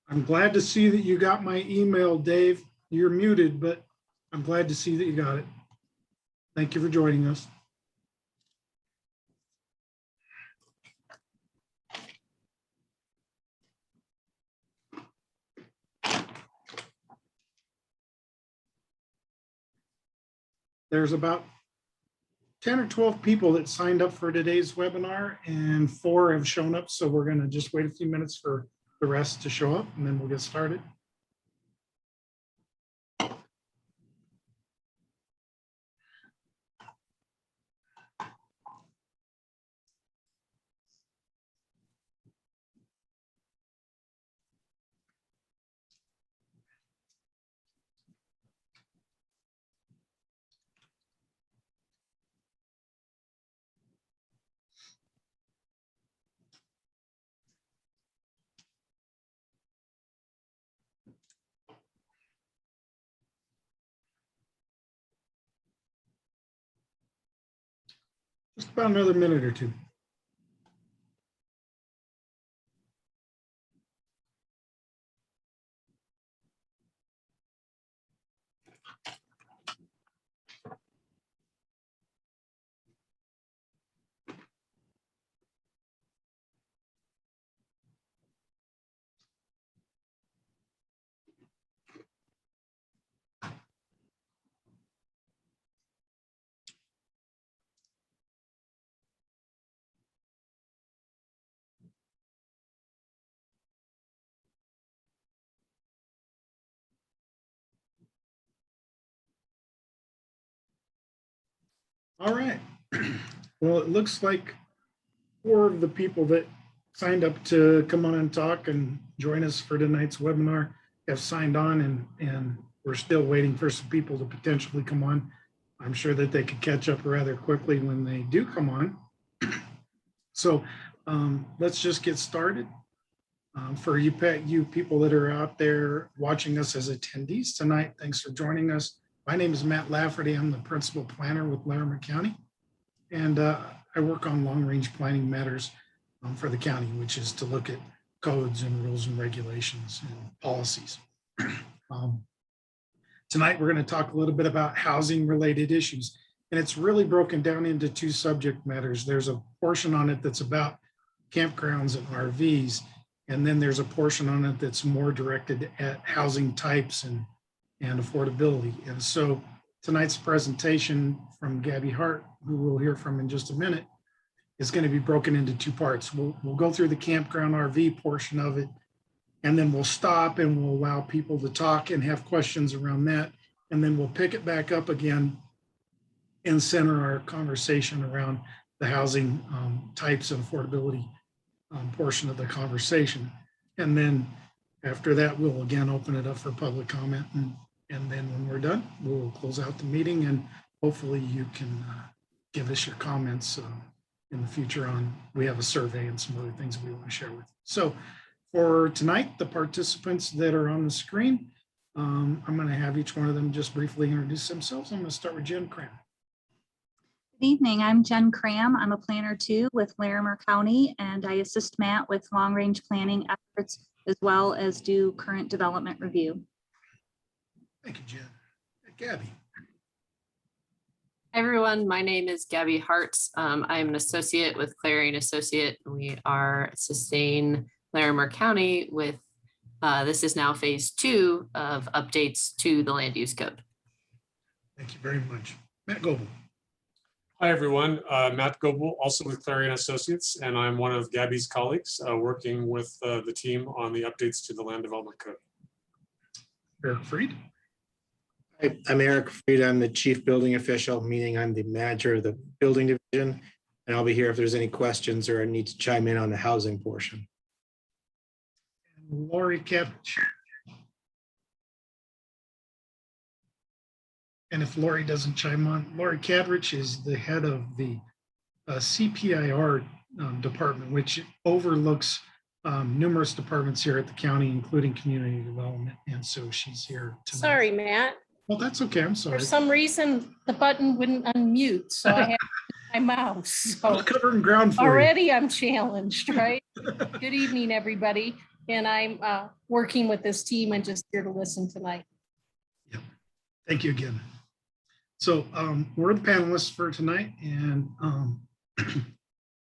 I'm glad to see that you got my email, Dave. You're muted, but I'm glad to see that you got it. Thank you for joining us. There's about 10 or 12 people that signed up for today's webinar, and 4 have shown up. So we're going to just wait a few minutes for the rest to show up, and then we'll get started. Just about another minute or two. All right. Well, it looks like 4 of the people that signed up to come on and talk and join us for tonight's webinar have signed on, and we're still waiting for some people to potentially come on. I'm sure that they could catch up rather quickly when they do come on. So let's just get started. For you people that are out there watching us as attendees tonight, thanks for joining us. My name is Matt Lafferty. I'm the principal planner with Larimer County, and I work on long-range planning matters for the county, which is to look at codes and rules and regulations and policies. Tonight, we're going to talk a little bit about housing-related issues, and it's really broken down into 2 subject matters. There's a portion on it that's about campgrounds and RVs, and then there's a portion on it that's more directed at housing types and affordability. And so tonight's presentation from Gabby Hart, who we'll hear from in just a minute, is going to be broken into 2 parts. We'll go through the campground RV portion of it, and then we'll stop and we'll allow people to talk and have questions around that. And then we'll pick it back up again and center our conversation around the housing types and affordability portion of the conversation. And then after that, we'll again open it up for public comment. And then when we're done, we'll close out the meeting, and hopefully you can give us your comments in the future on, we have a survey and some other things we want to share with you. So for tonight, the participants that are on the screen, I'm going to have each one of them just briefly introduce themselves. I'm going to start with Jen Cram. Good evening, I'm Jen Cram. I'm a planner too with Larimer County, and I assist Matt with long range planning efforts as well as do current development review. Thank you, Jen. Gabby. Hi, everyone. My name is Gabby Hart. I'm an associate with Clarion Associate. We are assisting Larimer County with, this is now phase 2 of updates to the land use code. Thank you very much. Matt Goebel. Hi, everyone. Matt Goebel, also with Clarion Associates, and I'm one of Gabby's colleagues working with the team on the updates to the land development code. Eric Freed. Hi, I'm Eric Fried. I'm the chief building official, meaning I'm the manager of the building division, and I'll be here if there's any questions or I need to chime in on the housing portion. And Lori Catrich. And if Lori doesn't chime on, Lori Catrich is the head of the CPIR department, which overlooks numerous departments here at the county, including community development. And so she's here tonight. Sorry, Matt. Well, that's okay. I'm For sorry. some reason, the button wouldn't unmute, so I had to use my mouse. I was So covering ground for you. already I'm challenged, right? Good evening, everybody. And I'm working with this team and just here to listen tonight. Thank you again. So we're the panelists for tonight, and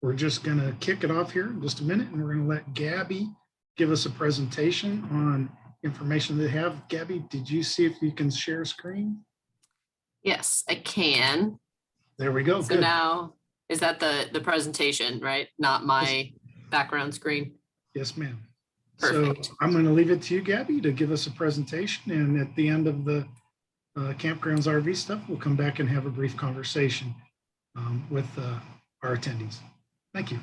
we're just going to kick it off here in just a minute, and we're going to let Gabby give us a presentation on information they have. Gabby, did you see if you can share screen? Yes, I can. There we go. So Good. now, is that the presentation, right? Not my background screen? Yes, ma'am. Perfect. So I'm going to leave it to you, Gabby, to give us a presentation, and at the end of the campgrounds RV stuff, we'll come back and have a brief conversation with our attendees. Thank you.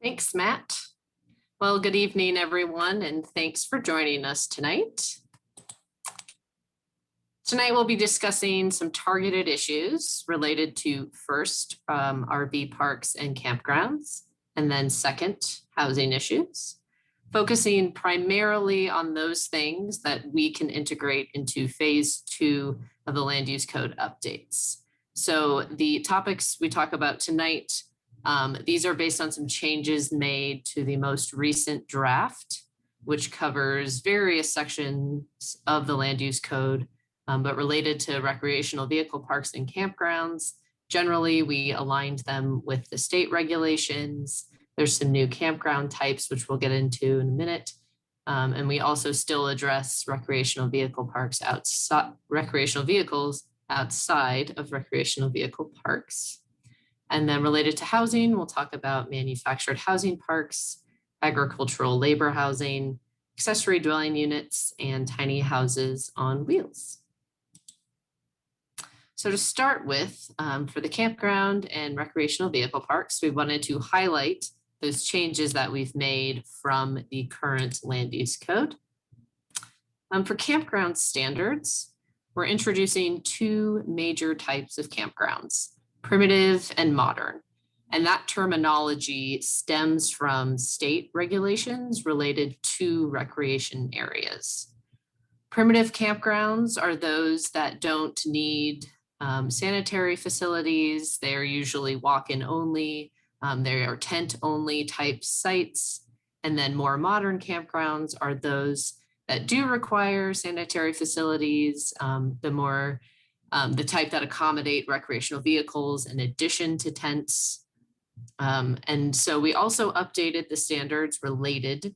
Thanks, Matt. Well, good evening, everyone, and thanks for joining us tonight. Tonight, we'll be discussing some targeted issues related to first, RV parks and campgrounds, and then second, housing issues, focusing primarily on those things that we can integrate into phase 2 of the land use code updates. So the topics we talk about tonight, these are based on some changes made to the most recent draft, which covers various sections of the land use code, but related to recreational vehicle parks and campgrounds. Generally, we aligned them with the state regulations. There's some new campground types, which we'll get into in a minute. And we also still address recreational vehicle parks outside, recreational vehicles outside of recreational vehicle parks. And then related to housing, we'll talk about manufactured housing parks, agricultural labor housing, accessory dwelling units, and tiny houses on wheels. So to start with, for the campground and recreational vehicle parks, we wanted to highlight those changes that we've made from the current land use code. For campground standards, we're introducing 2 major types of campgrounds, primitive and modern. And that terminology stems from state regulations related to recreation areas. Primitive campgrounds are those that don't need sanitary facilities. They're usually walk-in only. They are tent only type sites. And then more modern campgrounds are those that do require sanitary facilities, the type that accommodate recreational vehicles in addition to tents. And so we also updated the standards related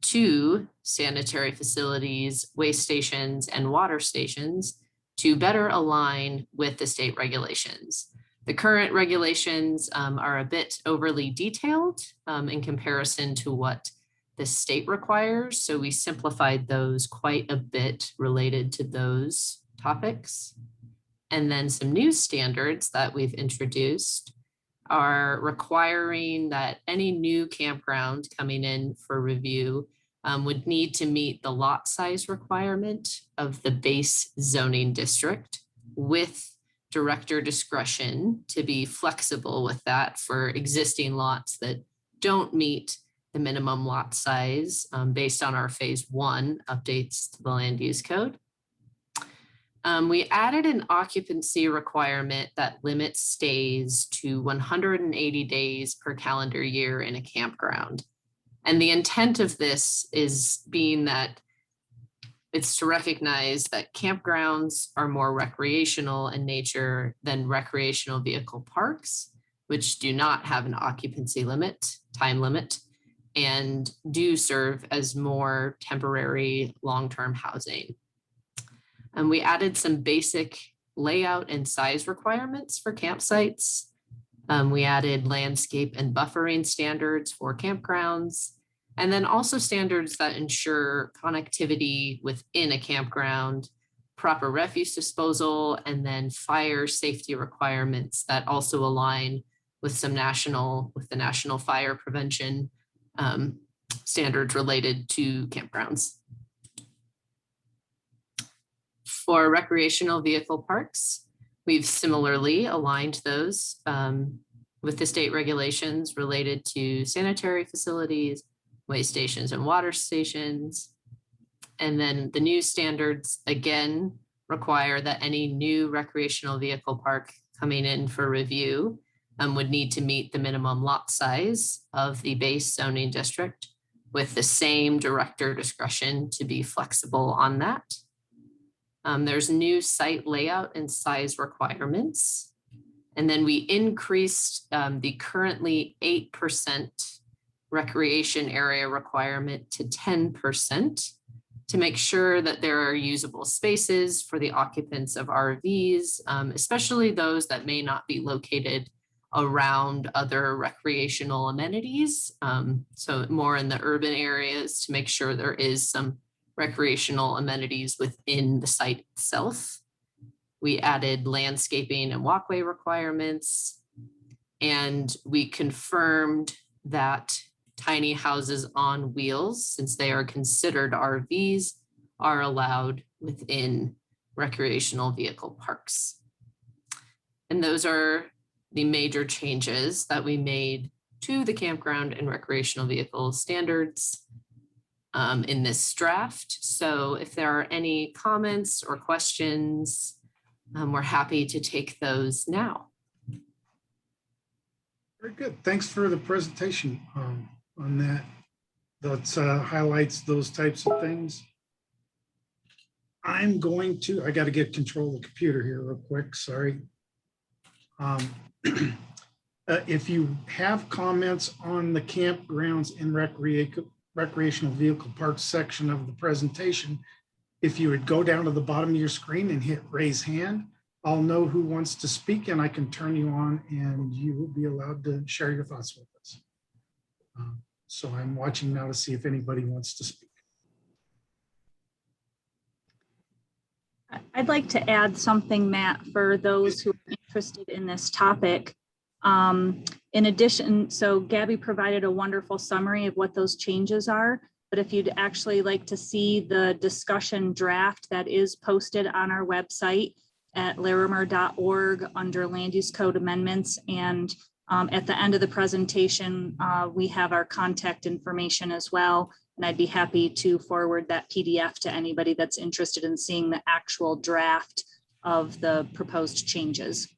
to sanitary facilities, waste stations, and water stations to better align with the state regulations. The current regulations are a bit overly detailed in comparison to what the state requires. So we simplified those quite a bit related to those topics. And then some new standards that we've introduced are requiring that any new campground coming in for review would need to meet the lot size requirement of the base zoning district with director discretion to be flexible with that for existing lots that don't meet the minimum lot size based on our phase 1 updates to the land use code. We added an occupancy requirement that limits stays to 180 days per calendar year in a campground. And the intent of this is being that it's to recognize that campgrounds are more recreational in nature than recreational vehicle parks, which do not have an occupancy limit, time limit, and do serve as more temporary long-term housing. And we added some basic layout and size requirements for campsites. We added landscape and buffering standards for campgrounds, and then also standards that ensure connectivity within a campground, proper refuse disposal, and then fire safety requirements that also align with the national fire prevention standards related to campgrounds. For recreational vehicle parks, we've similarly aligned those with the state regulations related to sanitary facilities, way stations and water stations. And then the new standards again require that any new recreational vehicle park coming in for review would need to meet the minimum lot size of the base zoning district, with the same director discretion to be flexible on that. There's new site layout and size requirements. And then we increased the currently 8% recreation area requirement to 10% to make sure that there are usable spaces for the occupants of RVs, especially those that may not be located around other recreational amenities. So more in the urban areas to make sure there is some recreational amenities within the site itself. We added landscaping and walkway requirements, and we confirmed that tiny houses on wheels, since they are considered RVs, are allowed within recreational vehicle parks. And those are the major changes that we made to the campground and recreational vehicle standards in this draft. So if there are any comments or questions, we're happy to take those now. Very good. Thanks for the presentation on that. That highlights those types of things. I got to get control of the computer here real quick. Sorry. If you have comments on the campgrounds and recreational vehicle parks section of the presentation, if you would go down to the bottom of your screen and hit raise hand, I'll know who wants to speak and I can turn you on and you will be allowed to share your thoughts with us. So I'm watching now to see if anybody wants to speak. I'd like to add something, Matt, for those who are interested in this topic. In addition, so Gabby provided a wonderful summary of what those changes are, but if you'd actually like to see the discussion draft that is posted on our website at larimer.org under land use code amendments, and at the end of the presentation, we have our contact information as well. And I'd be happy to forward that PDF to anybody that's interested in seeing the actual draft of the proposed changes.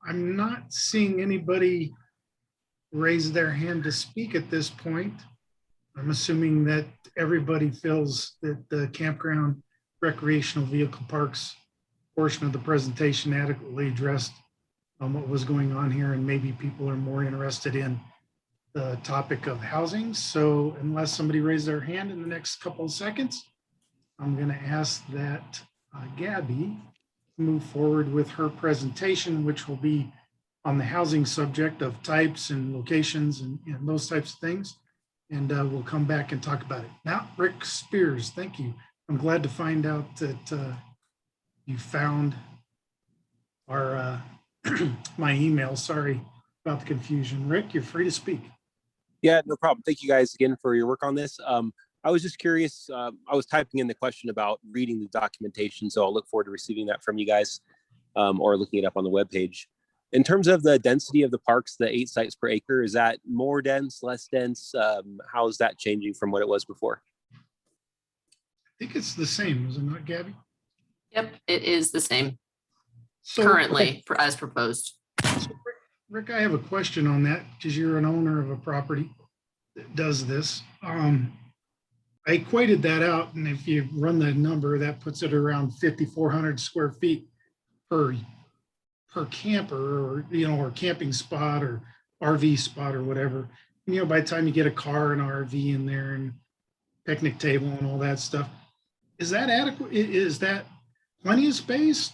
I'm not seeing anybody raise their hand to speak at this point. I'm assuming that everybody feels that the campground recreational vehicle parks portion of the presentation adequately addressed what was going on here, and maybe people are more interested in the topic of housing. So unless somebody raises their hand in the next couple of seconds, I'm going to ask that Gabby move forward with her presentation, which will be on the housing subject of types and locations and those types of things. And we'll come back and talk about it. Now, Rick Spears, thank you. I'm glad to find out that you found our my email. Sorry about the confusion. Rick, you're free to speak. Yeah, no problem. Thank you guys again for your work on this. I was just curious. I was typing in the question about reading the documentation, so I'll look forward to receiving that from you guys or looking it up on the webpage. In terms of the density of the parks, the 8 sites per acre, is that more dense, less dense? How is that changing from what it was before? I think it's the same, is it not, Gabby? Yep, it is the same So, currently as proposed. So Rick, I have a question on that because you're an owner of a property that does this. I equated that out, and if you run the number, that puts it around 5,400 square feet per camper, or or camping spot or RV spot or whatever. By the time you get a car and RV in there and picnic table and all that stuff, is that adequate? Is that plenty of space?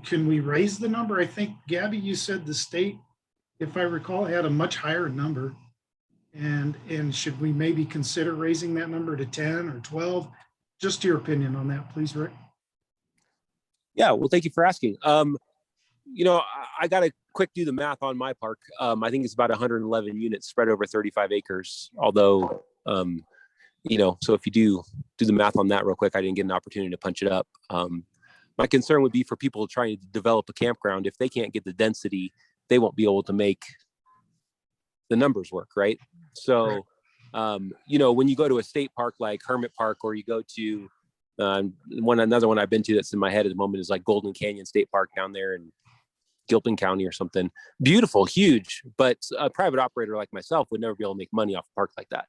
Can we raise the number? I think, Gabby, you said the state, if I recall, had a much higher number. And should we maybe consider raising that number to 10 or 12? Just your opinion on that, please, Rick. Yeah, well, thank you for asking. I got to quick do the math on my park. I think it's about 111 units spread over 35 acres. Although, so if you do the math on that real quick, I didn't get an opportunity to punch it up. My concern would be for people trying to develop a campground. If they can't get the density, they won't be able to make the numbers work, right? So, when you go to a state park like Hermit Park, or you go to another one I've been to that's in my head at the moment is like Golden Canyon State Park down there in Gilpin County or something. Beautiful, huge, but a private operator like myself would never be able to make money off a park like that.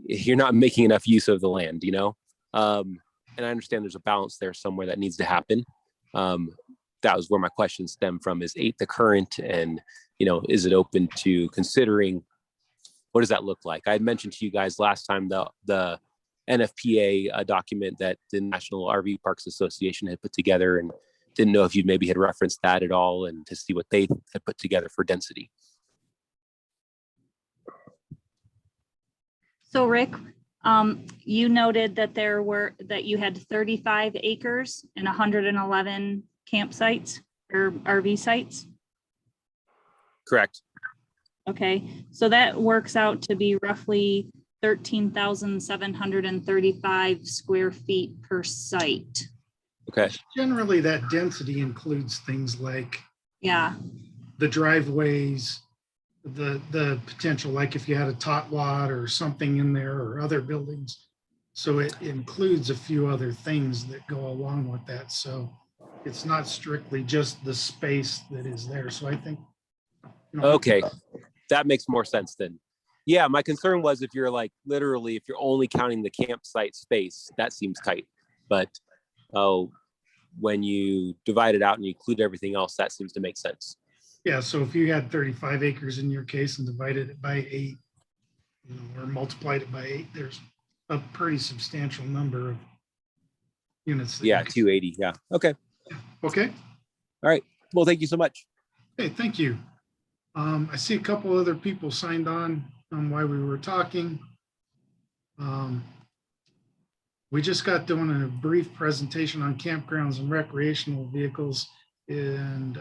You're not making enough use of the land, and I understand there's a balance there somewhere that needs to happen. That was where my question stemmed from, is 8 the current, and is it open to considering, what does that look like? I had mentioned to you guys last time the NFPA document that the National RV Parks Association had put together, and didn't know if you maybe had referenced that at all, and to see what they had put together for density. So Rick, you noted that you had 35 acres and 111 campsites or RV sites. Correct. Okay, so that works out to be roughly 13,735 square feet per site. Okay. Generally, that density includes things like Yeah, the driveways, the potential, like if you had a tot lot or something in there, or other buildings. So it includes a few other things that go along with that. So it's not strictly just the space that is there. So I think. Okay, that makes more sense then. Yeah, my concern was if you're if you're only counting the campsite space, that seems tight. But when you divide it out and you include everything else, that seems to make sense. Yeah, so if you had 35 acres in your case and divided it by 8, or multiplied it by 8, there's a pretty substantial number of units. Yeah, 280. Yeah. Okay. Okay. All right. Well, thank you so much. Hey, thank you. I see a couple other people signed on while we were talking. We just got doing a brief presentation on campgrounds and recreational vehicles. And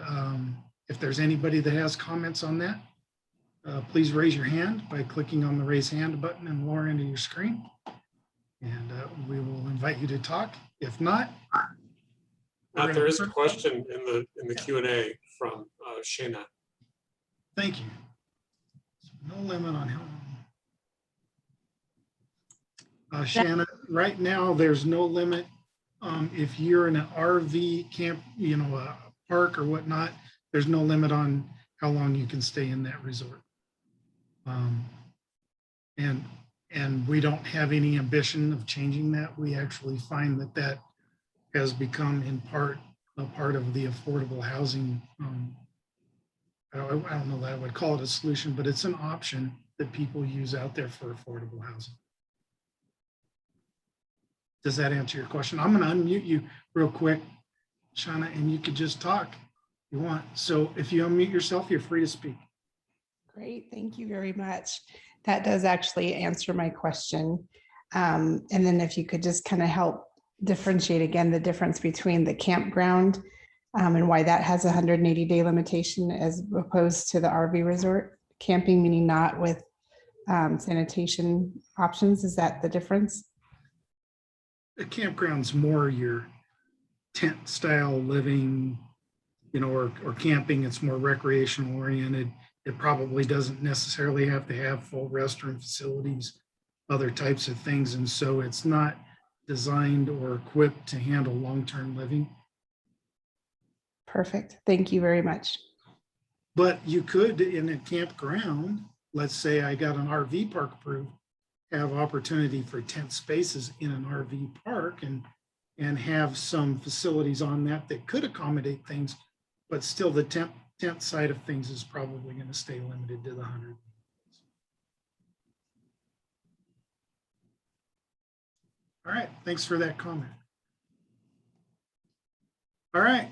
if there's anybody that has comments on that, please raise your hand by clicking on the raise hand button in the lower end of your screen. And we will invite you to talk. If not. Matt, there is a question in the Q&A from Shayna. Thank you. No limit on how long. Shannon, right now, there's no limit. If you're in an RV camp, a park or whatnot, there's no limit on how long you can stay in that resort. And we don't have any ambition of changing that. We actually find that has become in part a part of the affordable housing. I don't know that I would call it a solution, but it's an option that people use out there for affordable housing. Does that answer your question? I'm going to unmute you real quick, Shauna, and you could just talk if you want. So if you unmute yourself, you're free to speak. Great, thank you very much. That does actually answer my question. And then if you could just kind of help differentiate again the difference between the campground and why that has a 180-day limitation as opposed to the RV resort camping, meaning not with sanitation options. Is that the difference? The campground's more your tent style living, or camping. It's more recreational oriented. It probably doesn't necessarily have to have full restroom facilities, other types of things. And so it's not designed or equipped to handle long-term living. Perfect. Thank you very much. But you could, in a campground, let's say I got an RV park approved, have opportunity for tent spaces in an RV park and have some facilities on that could accommodate things, but still the tent side of things is probably going to stay limited to the 100. All right, thanks for that comment. All right.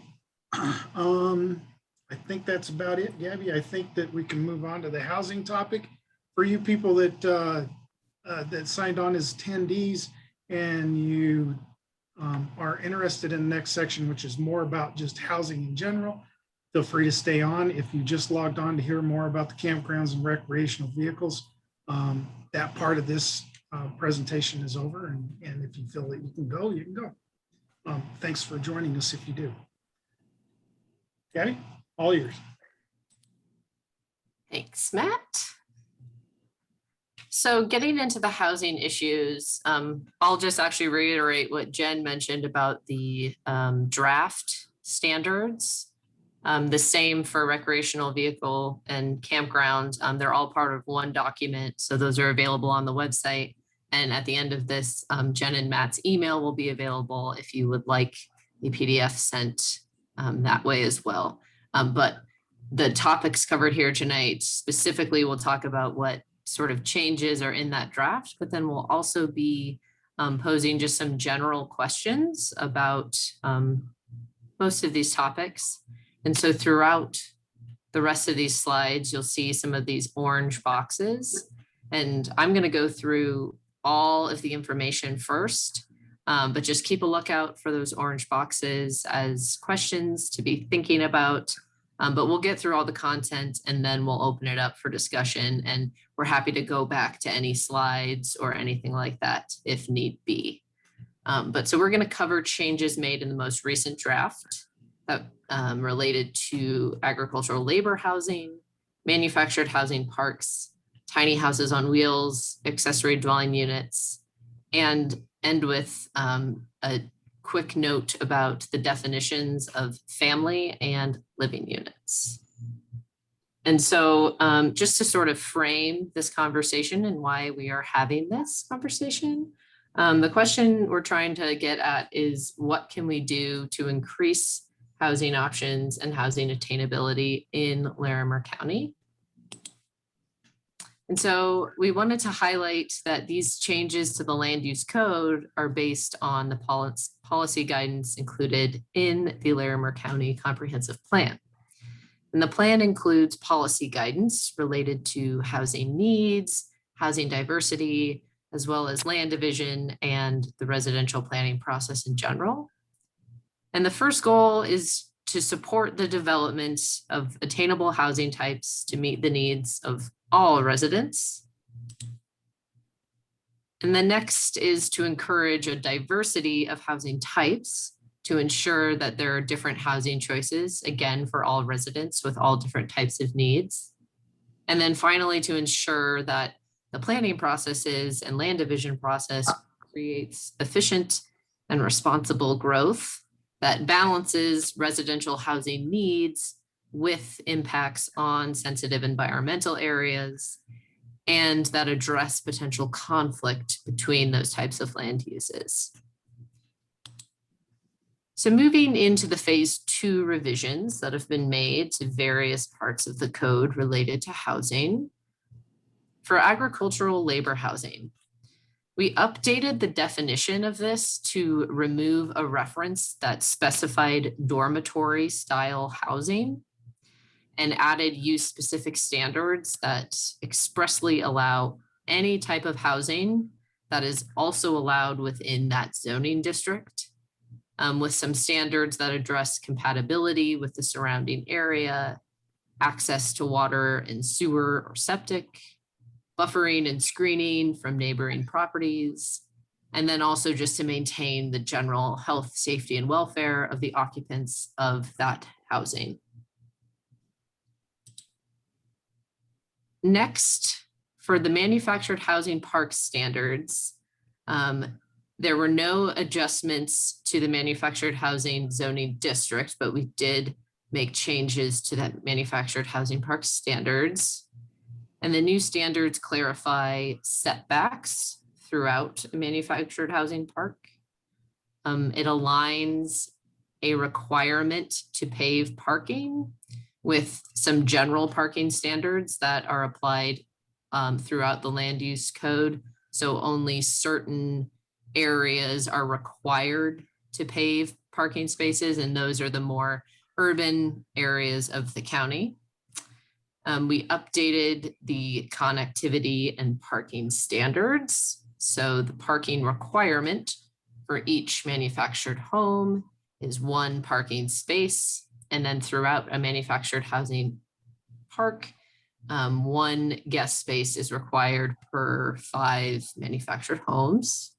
I think that's about it, Gabby. I think that we can move on to the housing topic. For you people that signed on as attendees and you are interested in the next section, which is more about just housing in general, feel free to stay on. If you just logged on to hear more about the campgrounds and recreational vehicles, that part of this presentation is over, and if you feel that you can go, you can go. Thanks for joining us if you do. Okay, all yours. Thanks, Matt. So getting into the housing issues, I'll just actually reiterate what Jen mentioned about the draft standards. The same for recreational vehicle and campground. They're all part of one document. So those are available on the website. And at the end of this, Jen and Matt's email will be available if you would like the PDF sent that way as well. But the topics covered here tonight, specifically, we'll talk about what sort of changes are in that draft, but then we'll also be posing just some general questions about most of these topics. And so throughout the rest of these slides, you'll see some of these orange boxes. And I'm going to go through all of the information first, but just keep a lookout for those orange boxes as questions to be thinking about. But we'll get through all the content and then we'll open it up for discussion. And we're happy to go back to any slides or anything like that if need be. But so we're going to cover changes made in the most recent draft that related to agricultural labor housing, manufactured housing parks, tiny houses on wheels, accessory dwelling units, and end with a quick note about the definitions of family and living units. And so just to sort of frame this conversation and why we are having this conversation, the question we're trying to get at is what can we do to increase housing options and housing attainability in Larimer County? And so we wanted to highlight that these changes to the land use code are based on the policy guidance included in the Larimer County Comprehensive Plan. And the plan includes policy guidance related to housing needs, housing diversity, as well as land division and the residential planning process in general. And the first goal is to support the development of attainable housing types to meet the needs of all residents. And the next is to encourage a diversity of housing types to ensure that there are different housing choices, again, for all residents with all different types of needs. And then finally, to ensure that the planning processes and land division process creates efficient and responsible growth that balances residential housing needs with impacts on sensitive environmental areas and that address potential conflict between those types of land uses. So moving into the phase 2 revisions that have been made to various parts of the code related to housing. For agricultural labor housing, we updated the definition of this to remove a reference that specified dormitory style housing and added use specific standards that expressly allow any type of housing that is also allowed within that zoning district, with some standards that address compatibility with the surrounding area, access to water and sewer or septic, buffering and screening from neighboring properties, and then also just to maintain the general health, safety, and welfare of the occupants of that housing. Next, for the manufactured housing park standards, there were no adjustments to the manufactured housing zoning district, but we did make changes to that manufactured housing park standards. And the new standards clarify setbacks throughout a manufactured housing park. It aligns a requirement to pave parking with some general parking standards that are applied throughout the land use code. So only certain areas are required to pave parking spaces, and those are the more urban areas of the county. We updated the connectivity and parking standards. So the parking requirement for each manufactured home is 1 parking space. And then throughout a manufactured housing park, one guest space is required per 5 manufactured homes.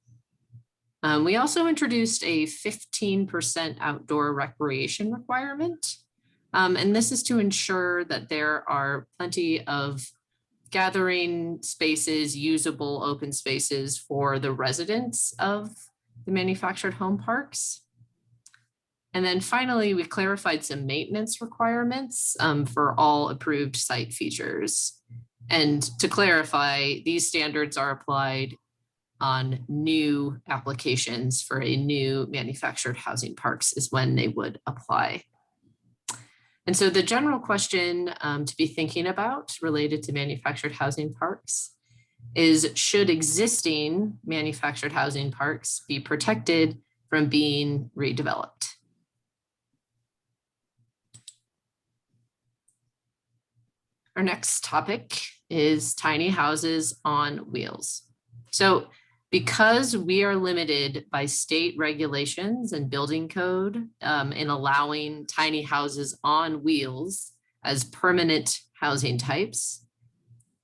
We also introduced a 15% outdoor recreation requirement. And this is to ensure that there are plenty of gathering spaces, usable open spaces for the residents of the manufactured home parks. And then finally, we clarified some maintenance requirements for all approved site features. And to clarify, these standards are applied on new applications for a new manufactured housing parks is when they would apply. And so the general question to be thinking about related to manufactured housing parks is, should existing manufactured housing parks be protected from being redeveloped? Our next topic is tiny houses on wheels. So because we are limited by state regulations and building code in allowing tiny houses on wheels as permanent housing types,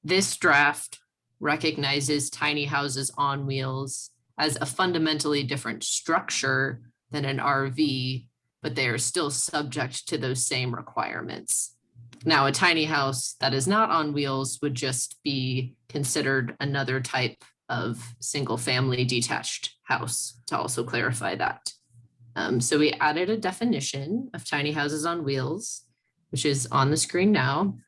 this draft recognizes tiny houses on wheels as a fundamentally different structure than an RV, but they are still subject to those same requirements. Now, a tiny house that is not on wheels would just be considered another type of single family detached house, to also clarify that. So we added a definition of tiny houses on wheels, which is on the screen now.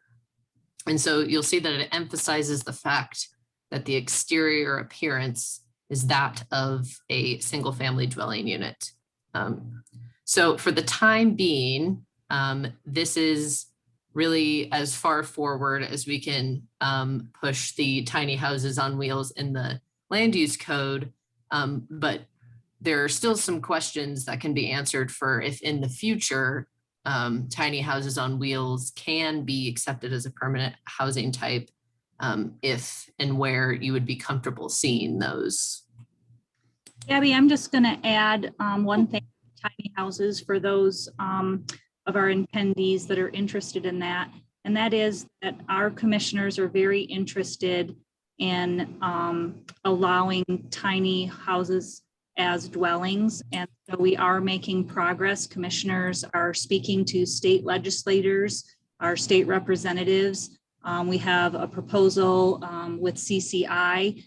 And so you'll see that it emphasizes the fact that the exterior appearance is that of a single family dwelling unit. So for the time being, this is really as far forward as we can push the tiny houses on wheels in the land use code. But there are still some questions that can be answered for if in the future, tiny houses on wheels can be accepted as a permanent housing type, if and where you would be comfortable seeing those. Gabby, I'm just going to add one thing, tiny houses, for those of our attendees that are interested in that. And that is that our commissioners are very interested in allowing tiny houses as dwellings. And so we are making progress. Commissioners are speaking to state legislators, our state representatives. We have a proposal with CCI.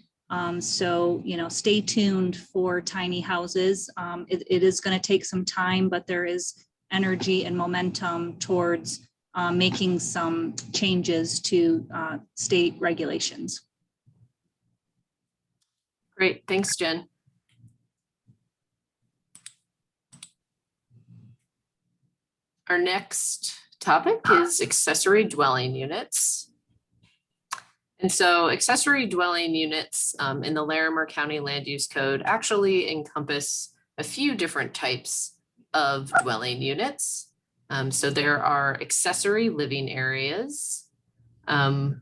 So, stay tuned for tiny houses. It is going to take some time, but there is energy and momentum towards making some changes to state regulations. Great, thanks, Jen. Our next topic is accessory dwelling units. And so accessory dwelling units in the Larimer County Land Use Code actually encompass a few different types of dwelling units. So there are accessory living areas,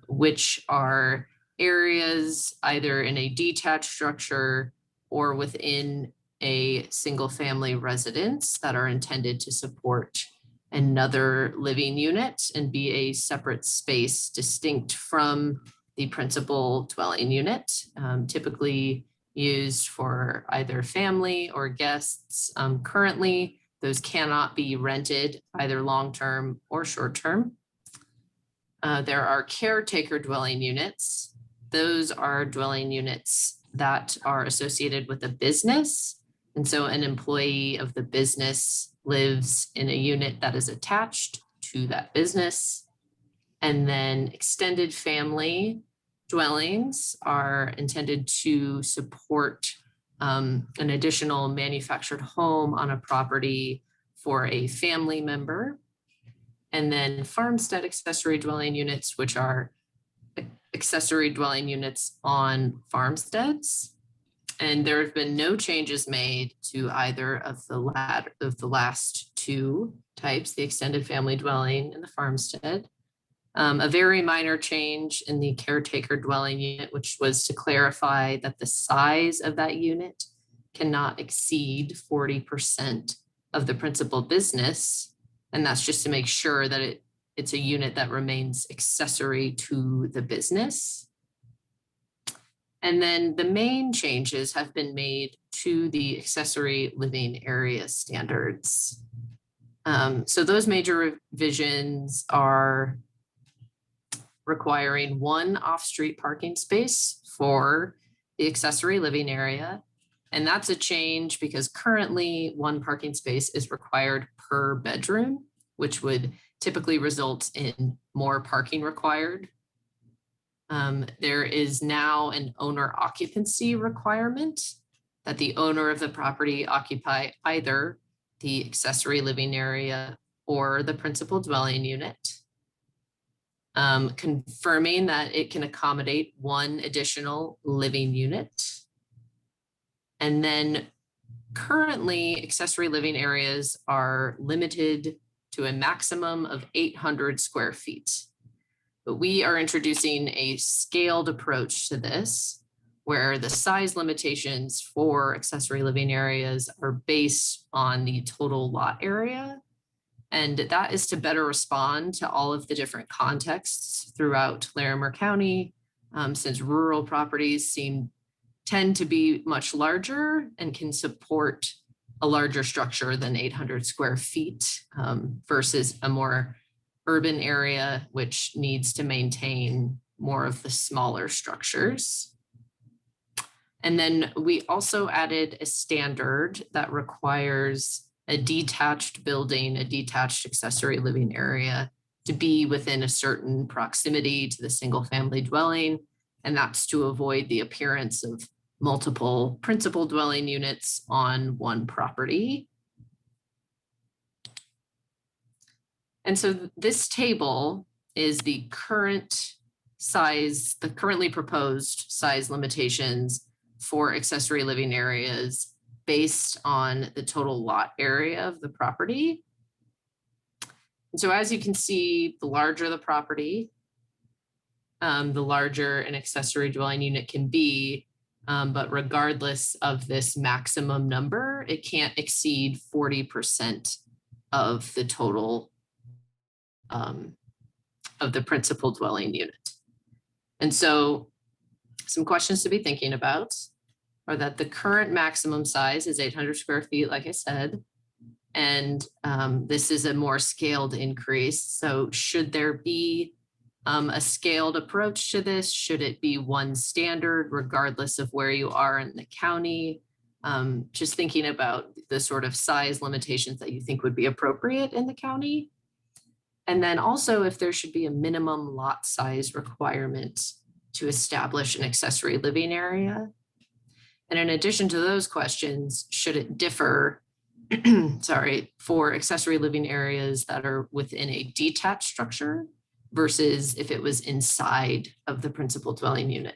which are areas either in a detached structure or within a single family residence that are intended to support another living unit and be a separate space distinct from the principal dwelling unit, typically used for either family or guests. Currently, those cannot be rented either long-term or short-term. There are caretaker dwelling units. Those are dwelling units that are associated with a business. And so an employee of the business lives in a unit that is attached to that business. And then extended family dwellings are intended to support an additional manufactured home on a property for a family member. And then farmstead accessory dwelling units, which are accessory dwelling units on farmsteads. And there have been no changes made to either of the last two types, the extended family dwelling and the farmstead. A very minor change in the caretaker dwelling unit, which was to clarify that the size of that unit cannot exceed 40% of the principal business. And that's just to make sure that it it's a unit that remains accessory to the business. And then the main changes have been made to the accessory living area standards. So those major revisions are requiring one off-street parking space for the accessory living area. And that's a change because currently one parking space is required per bedroom, which would typically result in more parking required. There is now an owner occupancy requirement that the owner of the property occupy either the accessory living area or the principal dwelling unit. Confirming that it can accommodate one additional living unit. And then currently accessory living areas are limited to a maximum of 800 square feet. But we are introducing a scaled approach to this, where the size limitations for accessory living areas are based on the total lot area. And that is to better respond to all of the different contexts throughout Larimer County, since rural properties tend to be much larger and can support a larger structure than 800 square feet versus a more urban area, which needs to maintain more of the smaller structures. And then we also added a standard that requires a detached building, a detached accessory living area to be within a certain proximity to the single family dwelling. And that's to avoid the appearance of multiple principal dwelling units on one property. And so this table is the current size, the currently proposed size limitations for accessory living areas based on the total lot area of the property. And so as you can see, the larger the property, the larger an accessory dwelling unit can be. But regardless of this maximum number, it can't exceed 40% of the total of the principal dwelling unit. And so some questions to be thinking about are that the current maximum size is 800 square feet, like I said, and this is a more scaled increase. So should there be a scaled approach to this? Should it be one standard regardless of where you are in the county? Just thinking about the sort of size limitations that you think would be appropriate in the county. And then also if there should be a minimum lot size requirement to establish an accessory living area. And in addition to those questions, should it differ, for accessory living areas that are within a detached structure versus if it was inside of the principal dwelling unit?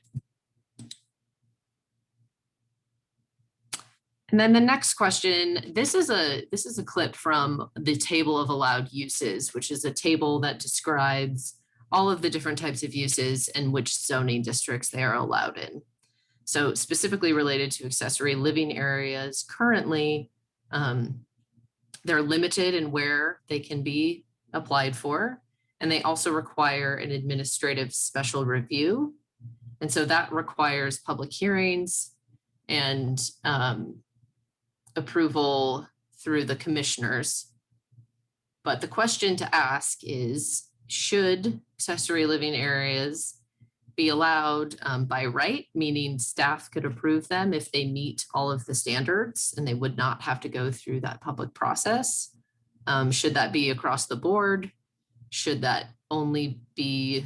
And then the next question, this is a clip from the table of allowed uses, which is a table that describes all of the different types of uses and which zoning districts they are allowed in. So specifically related to accessory living areas, currently they're limited in where they can be applied for, and they also require an administrative special review. And so that requires public hearings and approval through the commissioners. But the question to ask is, should accessory living areas be allowed by right, meaning staff could approve them if they meet all of the standards and they would not have to go through that public process? Should that be across the board? Should that only be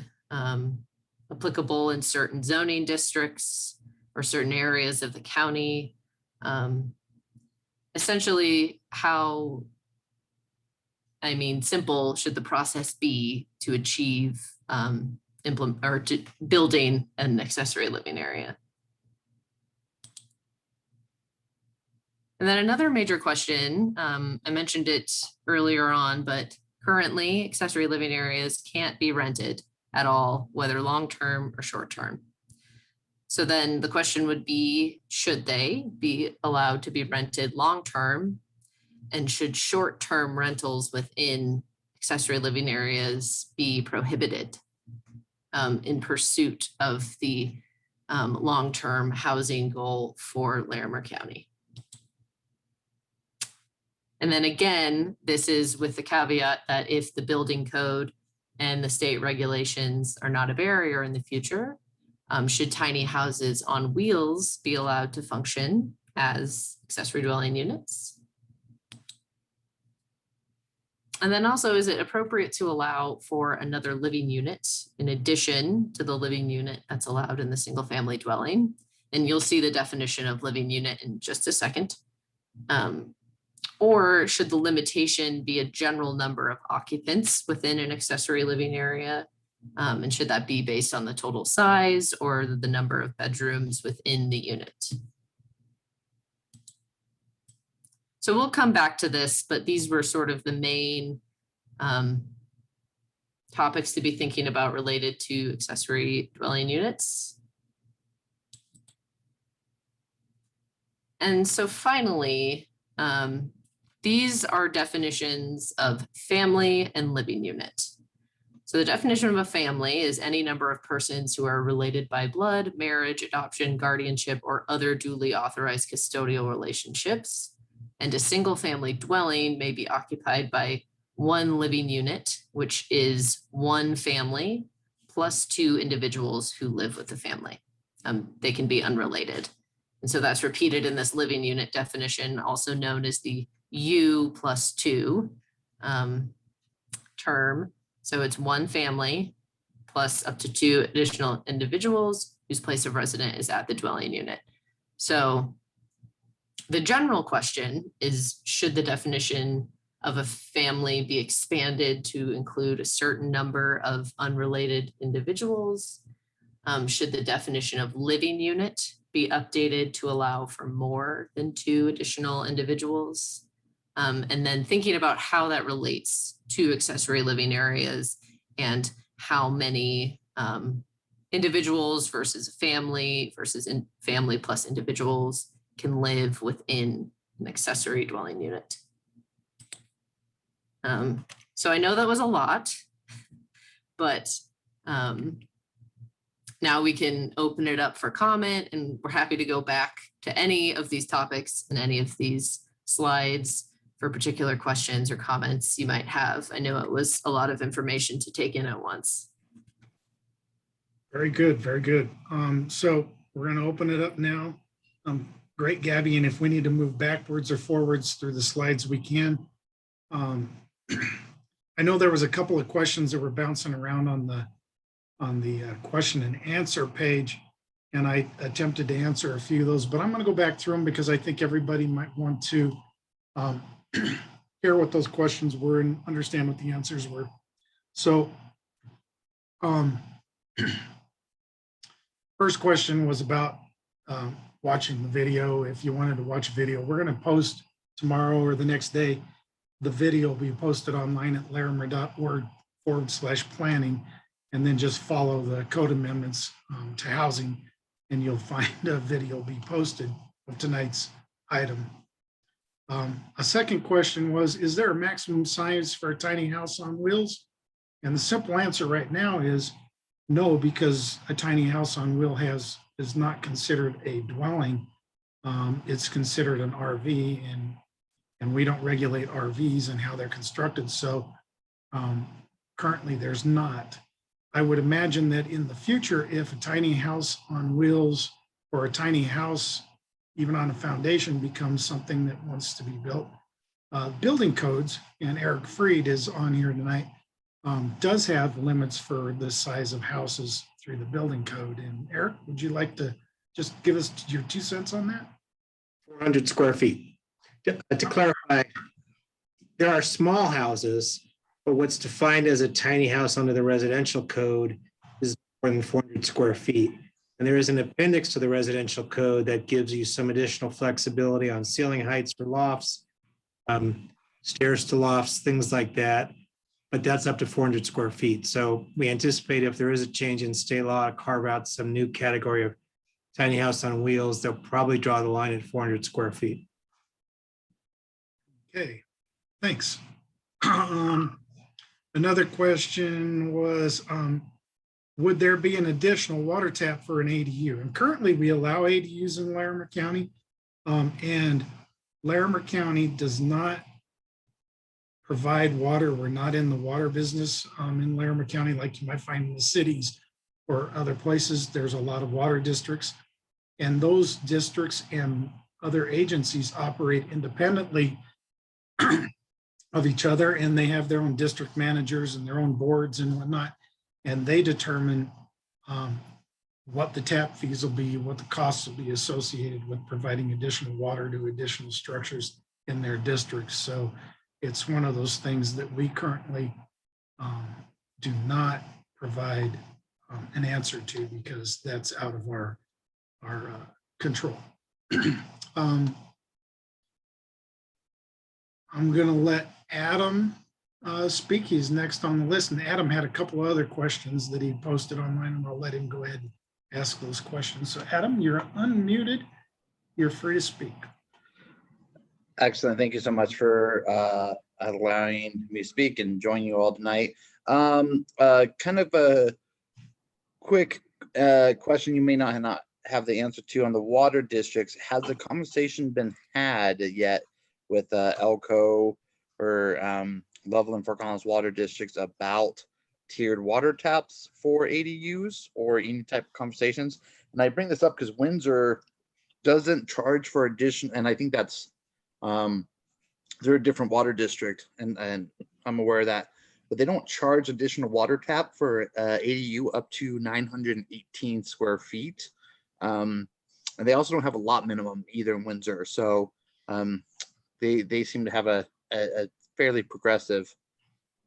applicable in certain zoning districts or certain areas of the county? Essentially, how, simple should the process be to achieve building an accessory living area? And then another major question, I mentioned it earlier on, but currently accessory living areas can't be rented at all, whether long-term or short-term. So then the question would be, should they be allowed to be rented long-term? And should short-term rentals within accessory living areas be prohibited in pursuit of the long-term housing goal for Larimer County. And then again, this is with the caveat that if the building code and the state regulations are not a barrier in the future, should tiny houses on wheels be allowed to function as accessory dwelling units? And then also, is it appropriate to allow for another living unit in addition to the living unit that's allowed in the single family dwelling? And you'll see the definition of living unit in just a second. Or should the limitation be a general number of occupants within an accessory living area? And should that be based on the total size or the number of bedrooms within the unit? So we'll come back to this, but these were sort of the main topics to be thinking about related to accessory dwelling units. And so finally, these are definitions of family and living unit. So the definition of a family is any number of persons who are related by blood, marriage, adoption, guardianship, or other duly authorized custodial relationships. And a single family dwelling may be occupied by one living unit, which is one family plus two individuals who live with the family. They can be unrelated. And so that's repeated in this living unit definition, also known as the U+2 term. So it's one family plus up to two additional individuals whose place of residence is at the dwelling unit. So the general question is, should the definition of a family be expanded to include a certain number of unrelated individuals? Should the definition of living unit be updated to allow for more than two additional individuals? And then thinking about how that relates to accessory living areas and how many individuals versus a family versus family plus individuals can live within an accessory dwelling unit. So I know that was a lot, but now we can open it up for comment, and we're happy to go back to any of these topics and any of these slides for particular questions or comments you might have. I know it was a lot of information to take in at once. Very good, very good. So we're going to open it up now. Great, Gabby, and if we need to move backwards or forwards through the slides, we can. I know there was a couple of questions that were bouncing around on the question and answer page, and I attempted to answer a few of those, but I'm going to go back through them because I think everybody might want to hear what those questions were and understand what the answers were. So first question was about watching the video. If you wanted to watch a video, we're going to post tomorrow or the next day. The video will be posted online at larimer.org/planning, and then just follow the code amendments to housing, and you'll find a video be posted of tonight's item. A second question was, is there a maximum size for a tiny house on wheels? And the simple answer right now is no, because a tiny house on wheel is not considered a dwelling. It's considered an RV, and we don't regulate RVs and how they're constructed. So currently there's not. I would imagine that in the future, if a tiny house on wheels or a tiny house, even on a foundation, becomes something that wants to be built, building codes, and Eric Freed is on here tonight, does have limits for the size of houses through the building code. And Eric, would you like to just give us your 2 cents on that? 400 square feet. To clarify, there are small houses, but what's defined as a tiny house under the residential code is more than 400 square feet. And there is an appendix to the residential code that gives you some additional flexibility on ceiling heights for lofts, stairs to lofts, things like that. But that's up to 400 square feet. So we anticipate if there is a change in state law to carve out some new category of tiny house on wheels, they'll probably draw the line at 400 square feet. Okay, thanks. Another question was, would there be an additional water tap for an ADU? And currently we allow ADUs in Larimer County. And Larimer County does not provide water. We're not in the water business in Larimer County like you might find in the cities or other places. There's a lot of water districts, and those districts and other agencies operate independently of each other, and they have their own district managers and their own boards and whatnot, and they determine what the tap fees will be, what the costs will be associated with providing additional water to additional structures in their districts. So it's one of those things that we currently do not provide an answer to, because that's out of our control. I'm going to let Adam speak. He's next on the list. And Adam had a couple of other questions that he posted online, and I'll let him go ahead and ask those questions. So Adam, you're unmuted. You're free to speak. Excellent. Thank you so much for allowing me to speak and join you all tonight. Kind of a quick question you may not have the answer to on the water districts. Has the conversation been had yet with Elko or Loveland, Fort Collins water districts about tiered water taps for ADUs or any type of conversations? And I bring this up because Windsor doesn't charge for addition, and I think that's they're a different water district, and I'm aware of that, but they don't charge additional water tap for ADU up to 918 square feet. And they also don't have a lot minimum either in Windsor. So they seem to have a fairly progressive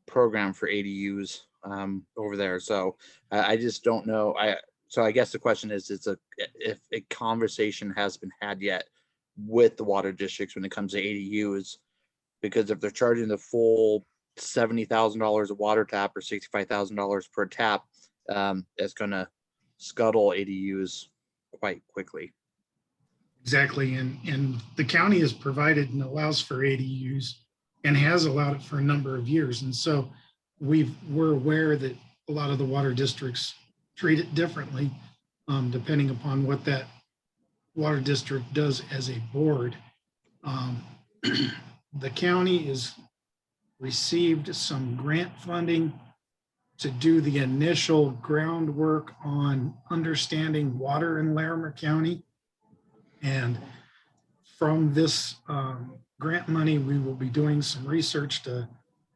program for ADUs over there. So I just don't know. So I guess the question is, if a conversation has been had yet with the water districts when it comes to ADUs, because if they're charging the full $70,000 a water tap or $65,000 per tap, it's going to scuttle ADUs quite quickly. Exactly. And the county has provided and allows for ADUs and has allowed it for a number of years. And so we're aware that a lot of the water districts treat it differently, depending upon what that water district does as a board. The county has received some grant funding to do the initial groundwork on understanding water in Larimer County. And from this grant money, we will be doing some research to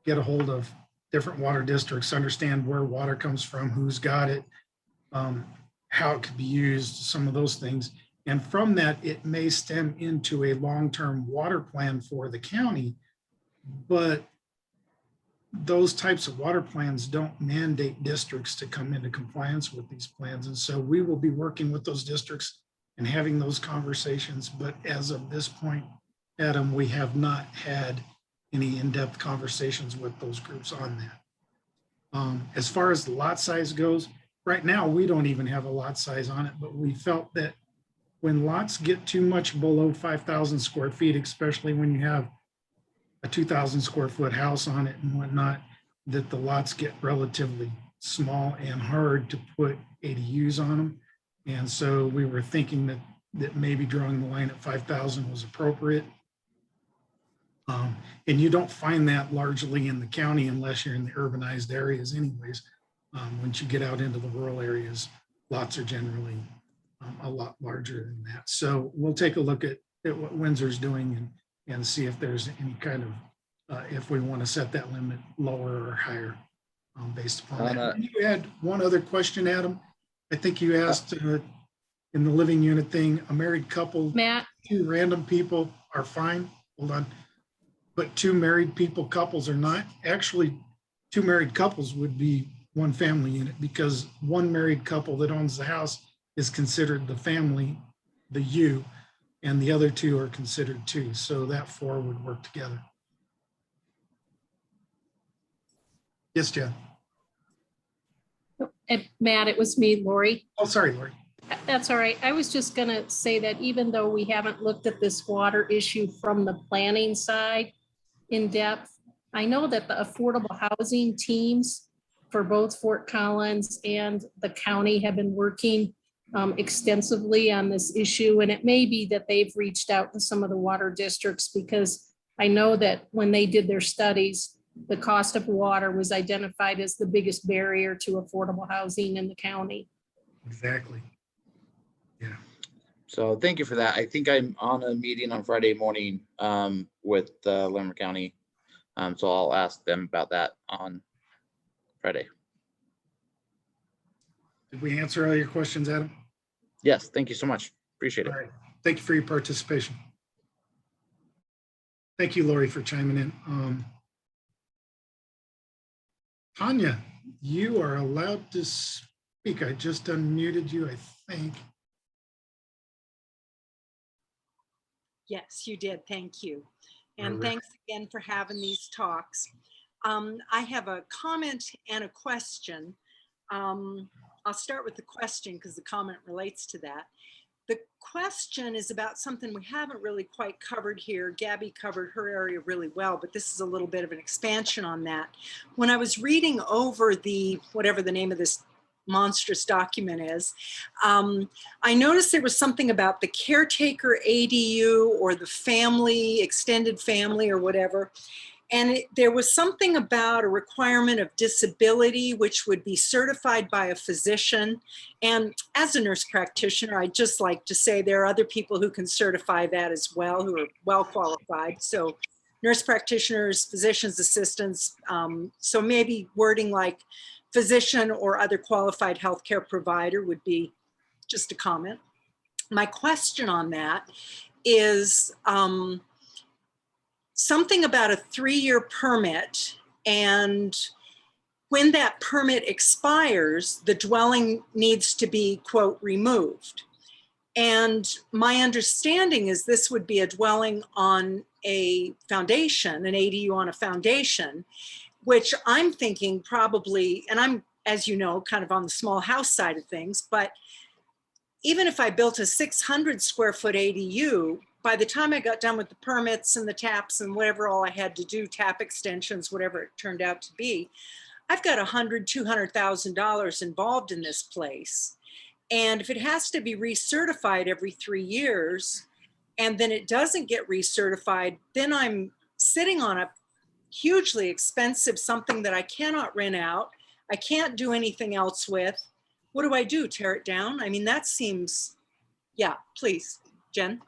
get a hold of different water districts, understand where water comes from, who's got it, how it could be used, some of those things. And from that, it may stem into a long-term water plan for the county, but those types of water plans don't mandate districts to come into compliance with these plans. And so we will be working with those districts and having those conversations. But as of this point, Adam, we have not had any in-depth conversations with those groups on that. As far as the lot size goes, right now, we don't even have a lot size on it, but we felt that when lots get too much below 5,000 square feet, especially when you have a 2,000 square foot house on it and whatnot, that the lots get relatively small and hard to put ADUs on them. And so we were thinking that maybe drawing the line at 5,000 was appropriate. And you don't find that largely in the county unless you're in the urbanized areas anyways. Once you get out into the rural areas, lots are generally a lot larger than that. So we'll take a look at what Windsor's doing and see if there's any kind of, if we want to set that limit lower or higher based upon that. And you had one other question, Adam. I think you asked in the living unit thing, a married couple, Matt, two random people are fine. Hold on. But two married couples are not. Actually, two married couples would be one family unit, because one married couple that owns the house is considered the family, the U, and the other two are considered two. So that four would work together. Yes, Jen. Matt, it was me, Lori. Oh, sorry, Lori. That's all right. I was just gonna say that even though we haven't looked at this water issue from the planning side in depth, I know that the affordable housing teams for both Fort Collins and the county have been working extensively on this issue. And it may be that they've reached out to some of the water districts, because I know that when they did their studies, the cost of water was identified as the biggest barrier to affordable housing in the county. Exactly. Yeah. So thank you for that. I think I'm on a meeting on Friday morning with Larimer County. So I'll ask them about that on Friday. Did we answer all your questions, Adam? Yes, thank you so much. Appreciate All it. right. Thank you for your participation. Thank you, Lori, for chiming in. Tanya, you are allowed to speak. I just unmuted you, I think. Yes, you did. Thank you. And Alright. thanks again for having these talks. I have a comment and a question. I'll start with the question because the comment relates to that. The question is about something we haven't really quite covered here. Gabby covered her area really well, but this is a little bit of an expansion on that. When I was reading over the, whatever the name of this monstrous document is, I noticed there was something about the caretaker ADU or the family, extended family or whatever. And there was something about a requirement of disability, which would be certified by a physician. And as a nurse practitioner, I'd just like to say there are other people who can certify that as well, who are well qualified. So nurse practitioners, physician's assistants, so maybe wording like physician or other qualified healthcare provider would be just a comment. My question on that is something about a 3-year permit, and when that permit expires, the dwelling needs to be, quote, removed. And my understanding is this would be a dwelling on a foundation, an ADU on a foundation, which I'm thinking probably, and I'm, as you know, kind of on the small house side of things, but even if I built a 600 square foot ADU, by the time I got done with the permits and the taps and whatever all I had to do, tap extensions, whatever it turned out to be, I've got $100,000, $200,000 involved in this place. And if it has to be recertified every 3 years, and then it doesn't get recertified, then I'm sitting on a hugely expensive something that I cannot rent out. I can't do anything else with. What do I do? Tear it down? I mean, that seems, yeah, please, Jen.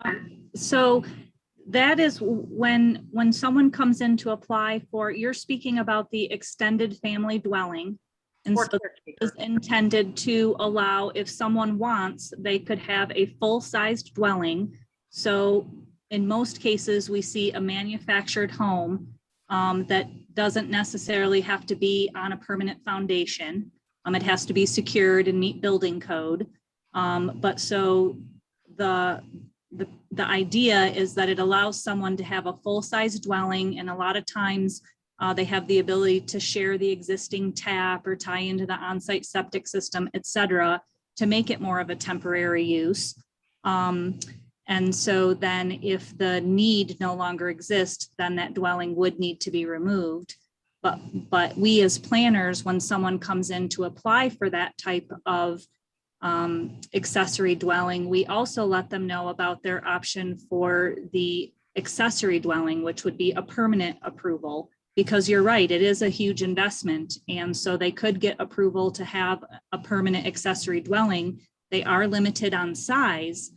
So that is when someone comes in to apply for, you're speaking about the extended family dwelling. And Or so it is intended to allow, if someone wants, they could have a full-sized dwelling. So in most cases, we see a manufactured home that doesn't necessarily have to be on a permanent foundation. It has to be secured and meet building code. But so the idea is that it allows someone to have a full-size dwelling, and a lot of times they have the ability to share the existing tap or tie into the on-site septic system, et cetera, to make it more of a temporary use. And so then if the need no longer exists, then that dwelling would need to be removed. But we as planners, when someone comes in to apply for that type of accessory dwelling, we also let them know about their option for the accessory dwelling, which would be a permanent approval, because you're right, it is a huge investment. And so they could get approval to have a permanent accessory dwelling. They are limited on size,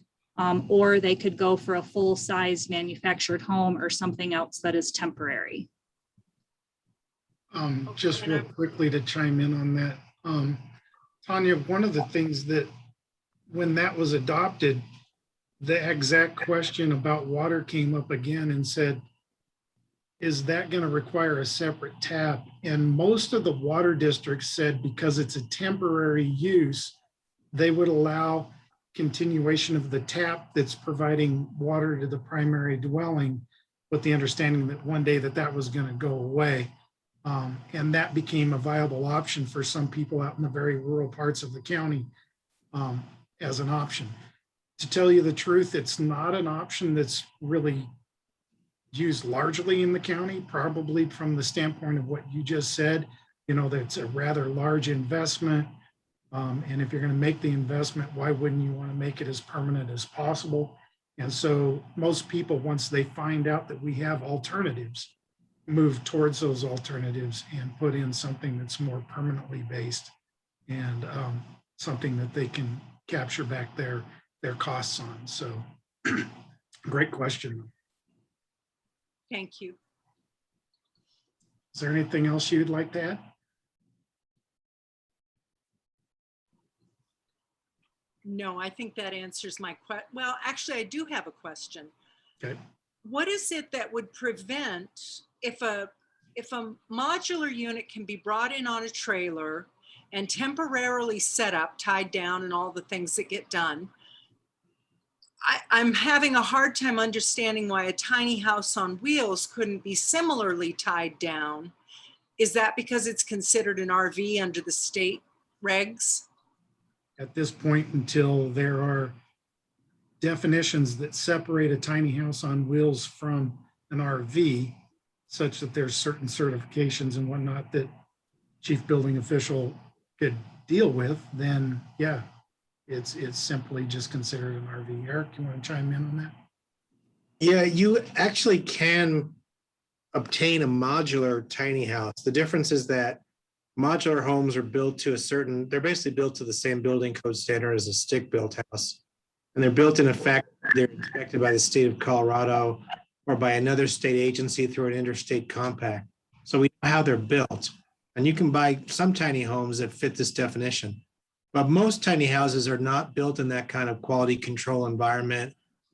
or they could go for a full-size manufactured home or something else that is temporary. Just real quickly to chime in on that. Tanya, one of the things that when that was adopted, the exact question about water came up again and said, is that going to require a separate tap? And most of the water districts said because it's a temporary use, they would allow continuation of the tap that's providing water to the primary dwelling, with the understanding that one day that was going to go away. And that became a viable option for some people out in the very rural parts of the county as an option. To tell you the truth, it's not an option that's really used largely in the county, probably from the standpoint of what you just said, you know, that's a rather large investment. And if you're going to make the investment, why wouldn't you want to make it as permanent as possible? And so most people, once they find out that we have alternatives, move towards those alternatives and put in something that's more permanently based and something that they can capture back their costs on. So great question. Thank you. Is there anything else you'd like to add? No, I think that answers my question. Well, actually, I do have a question. Okay. What is it that would prevent if a modular unit can be brought in on a trailer and temporarily set up, tied down, and all the things that get done? I'm having a hard time understanding why a tiny house on wheels couldn't be similarly tied down. Is that because it's considered an RV under the state regs? At this point, until there are definitions that separate a tiny house on wheels from an RV, such that there's certain certifications and whatnot that chief building official could deal with, then yeah, it's simply just considered an RV. Eric, you want to chime in on that? Yeah, you actually can obtain a modular tiny house. The difference is that modular homes are built to they're basically built to the same building code standard as a stick-built house. And they're built in effect, they're inspected by the state of Colorado or by another state agency through an interstate compact. So we know how they're built. And you can buy some tiny homes that fit this definition. But most tiny houses are not built in that kind of quality control environment.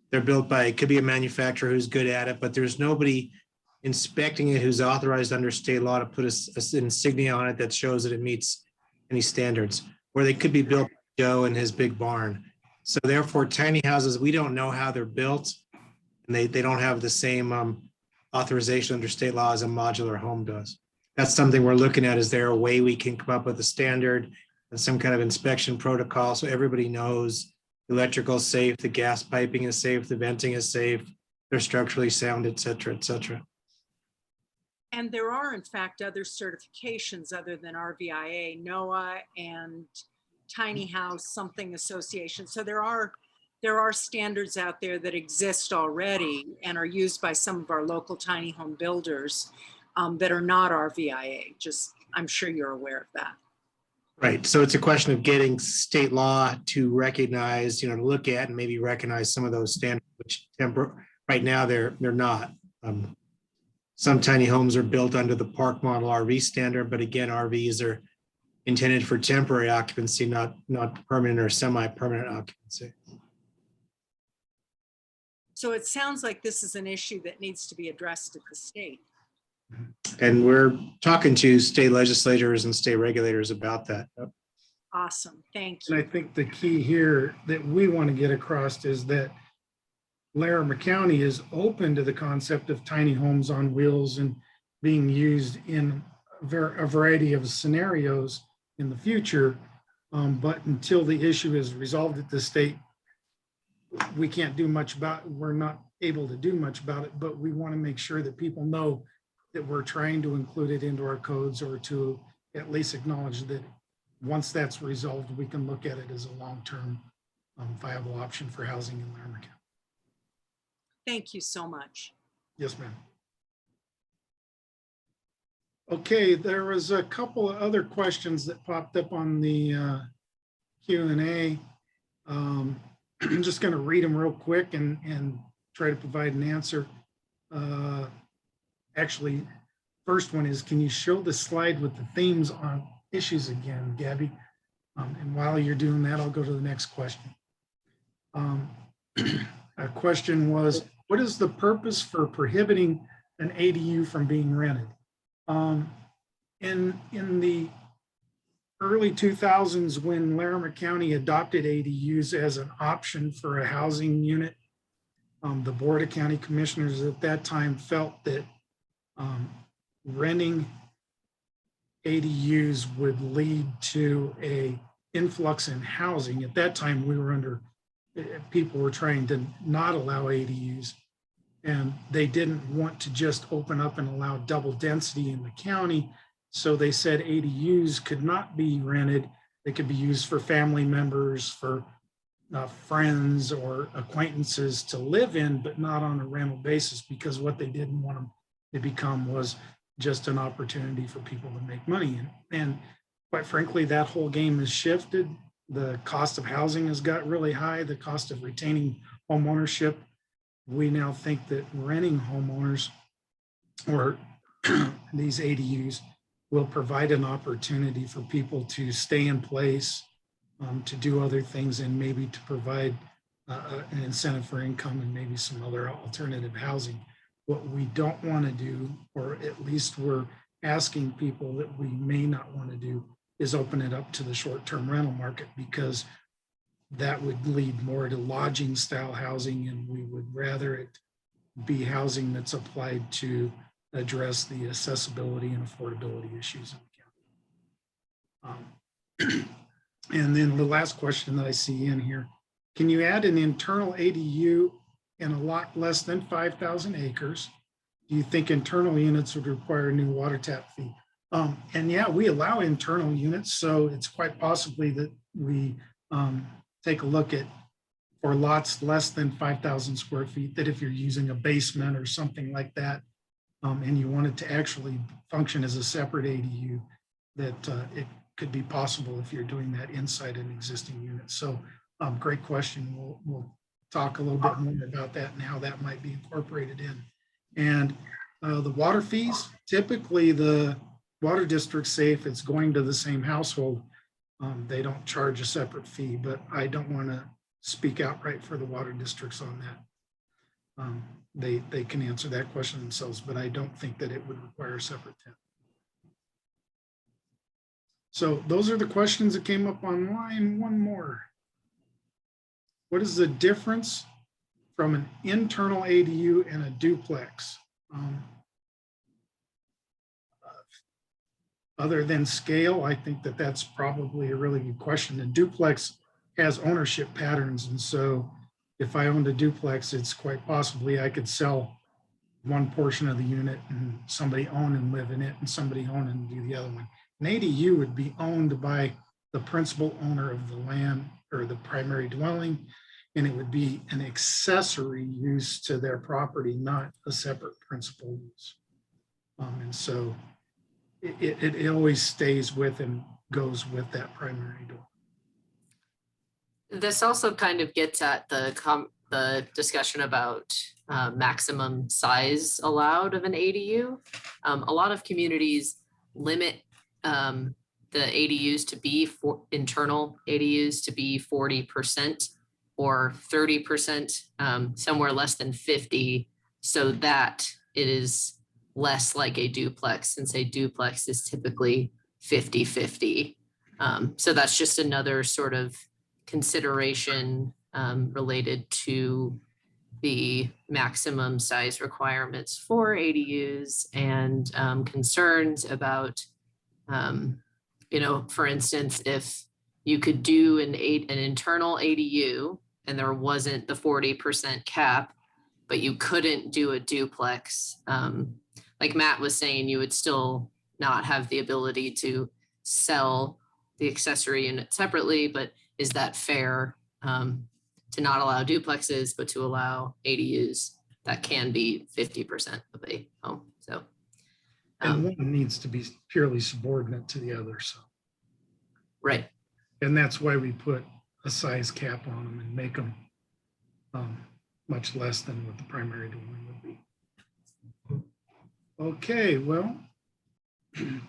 They're built by, it could be a manufacturer who's good at it, but there's nobody inspecting it who's authorized under state law to put an insignia on it that shows that it meets any standards, where they could be built by Joe in his big barn. So therefore, tiny houses, we don't know how they're built, and they don't have the same authorization under state law as a modular home does. That's something we're looking at. Is there a way we can come up with a standard and some kind of inspection protocol so everybody knows the electrical is safe, the gas piping is safe, the venting is safe, they're structurally sound, et cetera, et cetera. And there are, in fact, other certifications other than RVIA, NOAA, and Tiny House Something Association. So there are standards out there that exist already and are used by some of our local tiny home builders that are not RVIA. Just, I'm sure you're aware of that. Right. So it's a question of getting state law to recognize, to look at and maybe recognize some of those standards, which right now they're not. Some tiny homes are built under the park model RV standard, but again, RVs are intended for temporary occupancy, not permanent or semi-permanent occupancy. So it sounds like this is an issue that needs to be addressed at the state. And we're talking to state legislators and state regulators about that. Awesome. Thank And you. I think the key here that we want to get across is that Larimer County is open to the concept of tiny homes on wheels and being used in a variety of scenarios in the future. But until the issue is resolved at the state, we can't do much about it. We're not able to do much about it, but we want to make sure that people know that we're trying to include it into our codes, or to at least acknowledge that once that's resolved, we can look at it as a long-term viable option for housing in Larimer County. Thank you so much. Yes, ma'am. Okay, there was a couple of other questions that popped up on the Q&A. I'm just going to read them real quick and try to provide an answer. Actually, first one is, can you show the slide with the themes on issues again, Gabby? And while you're doing that, I'll go to the next question. A question was, what is the purpose for prohibiting an ADU from being rented? In the early 2000s, when Larimer County adopted ADUs as an option for a housing unit, the Board of County Commissioners at that time felt that renting ADUs would lead to an influx in housing. At that time, people were trying to not allow ADUs. And they didn't want to just open up and allow double density in the county. So they said ADUs could not be rented. They could be used for family members, for friends or acquaintances to live in, but not on a rental basis, because what they didn't want them to become was just an opportunity for people to make money. And quite frankly, that whole game has shifted. The cost of housing has got really high, the cost of retaining home ownership. We now think that renting homeowners or these ADUs will provide an opportunity for people to stay in place, to do other things, and maybe to provide an incentive for income and maybe some other alternative housing. What we don't want to do, or at least we're asking people that we may not want to do, is open it up to the short-term rental market, because that would lead more to lodging style housing, and we would rather it be housing that's applied to address the accessibility and affordability issues in the county. And then the last question that I see in here, can you add an internal ADU in a lot less than 5,000 acres? Do you think internal units would require a new water tap fee? And yeah, we allow internal units, so it's quite possibly that we take a look at, for lots less than 5,000 square feet, that if you're using a basement or something like that, and you want it to actually function as a separate ADU, that it could be possible if you're doing that inside an existing unit. So great question. We'll talk a little bit more about that and how that might be incorporated in. And the water fees, typically the water districts say if it's going to the same household, they don't charge a separate fee, but I don't want to speak outright for the water districts on that. They can answer that question themselves, but I don't think that it would require a separate tap. So those are the questions that came up online. One more. What is the difference from an internal ADU and a duplex? Other than scale, I think that that's probably a really good question. A duplex has ownership patterns. And so if I owned a duplex, it's quite possibly I could sell one portion of the unit and somebody own and live in it, and somebody own and do the other one. An ADU would be owned by the principal owner of the land or the primary dwelling, and it would be an accessory use to their property, not a separate principal use. And so it always stays with and goes with that primary door. This also kind of gets at the discussion about maximum size allowed of an ADU. A lot of communities limit the ADUs to be internal ADUs to be 40% or 30%, somewhere less than 50, so that it is less like a duplex, since a duplex is typically 50-50. So that's just another sort of consideration related to the maximum size requirements for ADUs and concerns about, for instance, if you could do an internal ADU and there wasn't the 40% cap, but you couldn't do a duplex, like Matt was saying, you would still not have the ability to sell the accessory unit separately, but is that fair to not allow duplexes, but to allow ADUs that can be 50% of a home? So, and one needs to be purely subordinate to the other. So, right. And that's why we put a size cap on them and make them much less than what the primary dwelling would be. Okay, well,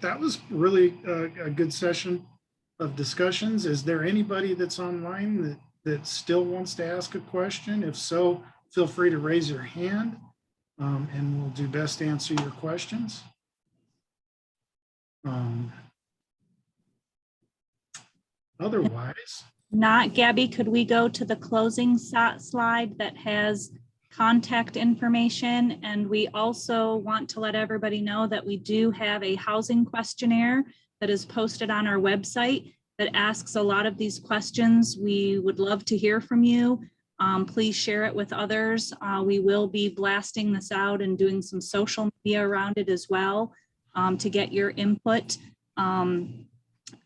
that was really a good session of discussions. Is there anybody that's online that still wants to ask a question? If so, feel free to raise your hand and we'll do best to answer your questions. Otherwise. Not, Gabby, could we go to the closing slide that has contact information? And we also want to let everybody know that we do have a housing questionnaire that is posted on our website that asks a lot of these questions. We would love to hear from you. Please share it with others. We will be blasting this out and doing some social media around it as well to get your input.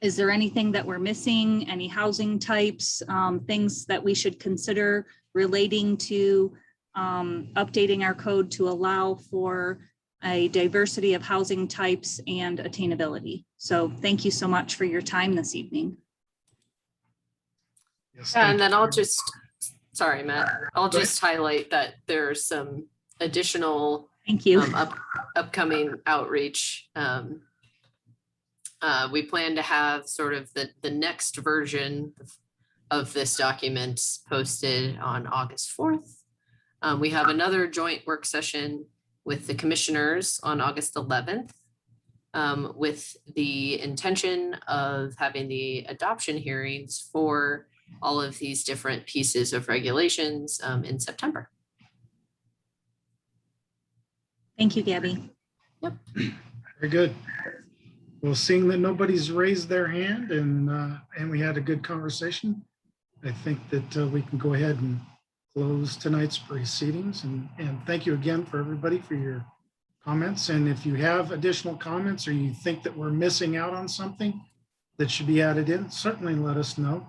Is there anything that we're missing? Any housing types, things that we should consider relating to updating our code to allow for a diversity of housing types and attainability? So thank you so much for your time this evening. Yes, Yeah, thank and then you. I'll just, sorry, Matt, I'll Go ahead. just highlight that there's some additional Thank you. upcoming outreach. We plan to have sort of the next version of this document posted on August 4th. We have another joint work session with the commissioners on August 11th with the intention of having the adoption hearings for all of these different pieces of regulations in September. Thank you, Gabby. Very good. Well, seeing that nobody's raised their hand and we had a good conversation, I think that we can go ahead and close tonight's proceedings. And thank you again for everybody for your comments. And if you have additional comments or you think that we're missing out on something that should be added in, certainly let us know.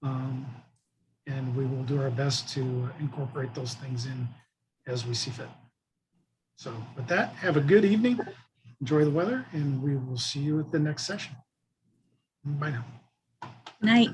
And we will do our best to incorporate those things in as we see fit. So with that, have a good evening. Enjoy the weather, and we will see you at the next session. Bye now. Night.